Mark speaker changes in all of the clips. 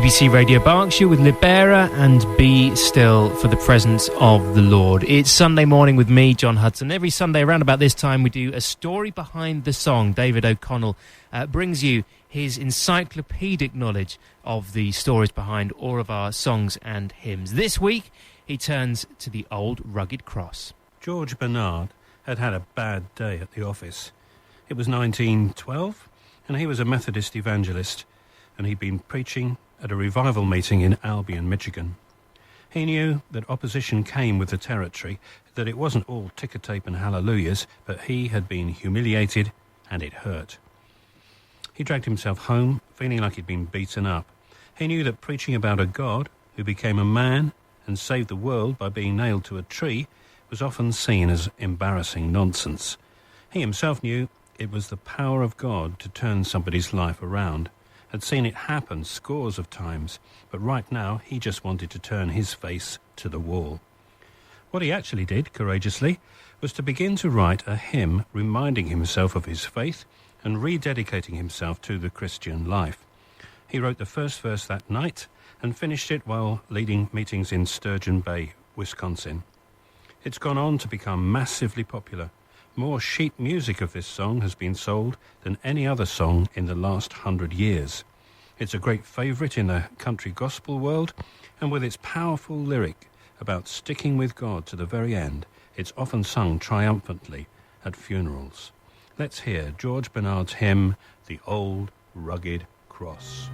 Speaker 1: BBC Radio Berkshire with Libera and Be Still for the Presence of the Lord. It's Sunday morning with me, John Hudson. Every Sunday around about this time we do a story behind the song. David O'Connell brings you his encyclopedic knowledge of the stories behind all of our songs and hymns. This week he turns to the old rugged cross.
Speaker 2: George Bernard had had a bad day at the office. It was 1912 and he was a Methodist evangelist, and he'd been preaching at a revival meeting in Albion, Michigan. He knew that opposition came with the territory, that it wasn't all ticker tape and hallelujahs, but he had been humiliated and it hurt. He dragged himself home, feeling like he'd been beaten up. He knew that preaching about a God who became a man and saved the world by being nailed to a tree was often seen as embarrassing nonsense. He himself knew it was the power of God to turn somebody's life around. Had seen it happen scores of times, but right now he just wanted to turn his face to the wall. What he actually did, courageously, was to begin to write a hymn reminding himself of his faith and rededicating himself to the Christian life. He wrote the first verse that night and finished it while leading meetings in Sturgeon Bay, Wisconsin. It's gone on to become massively popular. More sheet music of this song has been sold than any other song in the last 100 years. It's a great favourite in the country gospel world, and with its powerful lyric about sticking with God to the very end, it's often sung triumphantly at funerals. Let's hear George Bernard's hymn, The Old Rugged Cross.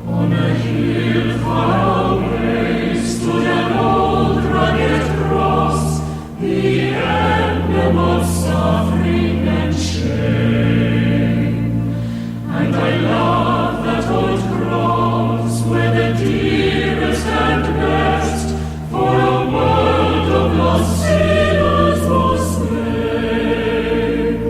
Speaker 3: On a hill far away stood an old rugged cross, the emblem of suffering and shame. And I love that old cross where the dearest and best for a world of lost sinners was slain.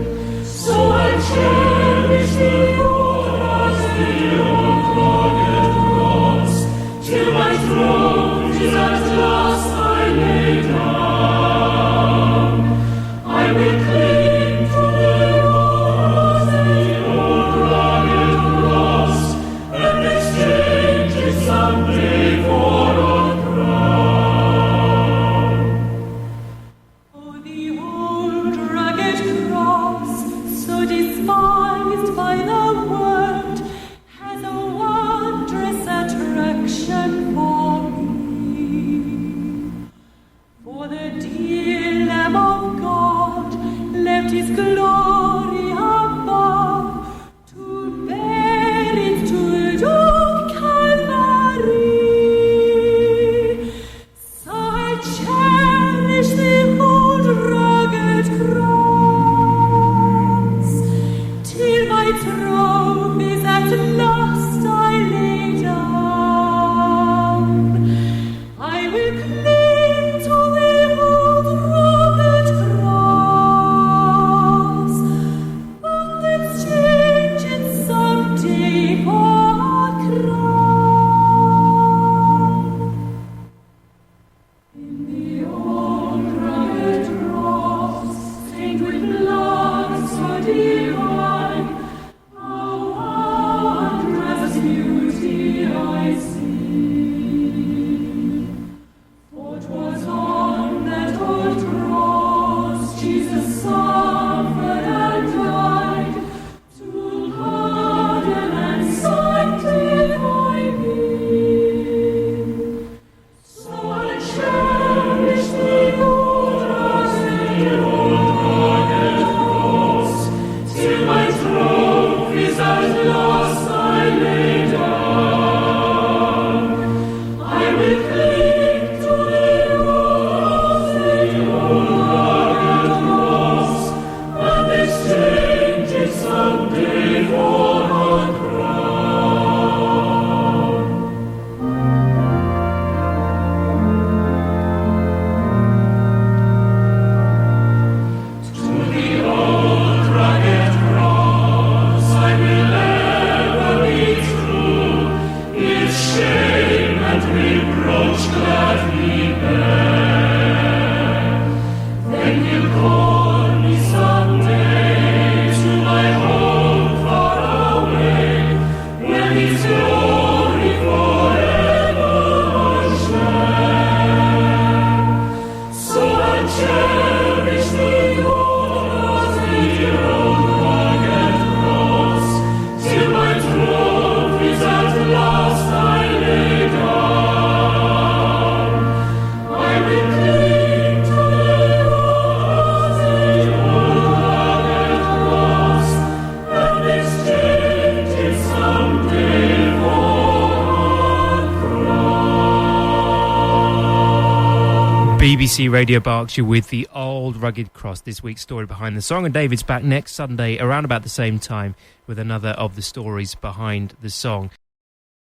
Speaker 1: BBC Radio Berkshire with the Old Rugged Cross, this week's story behind the song. And David's back next Sunday around about the same time with another of the stories behind the song.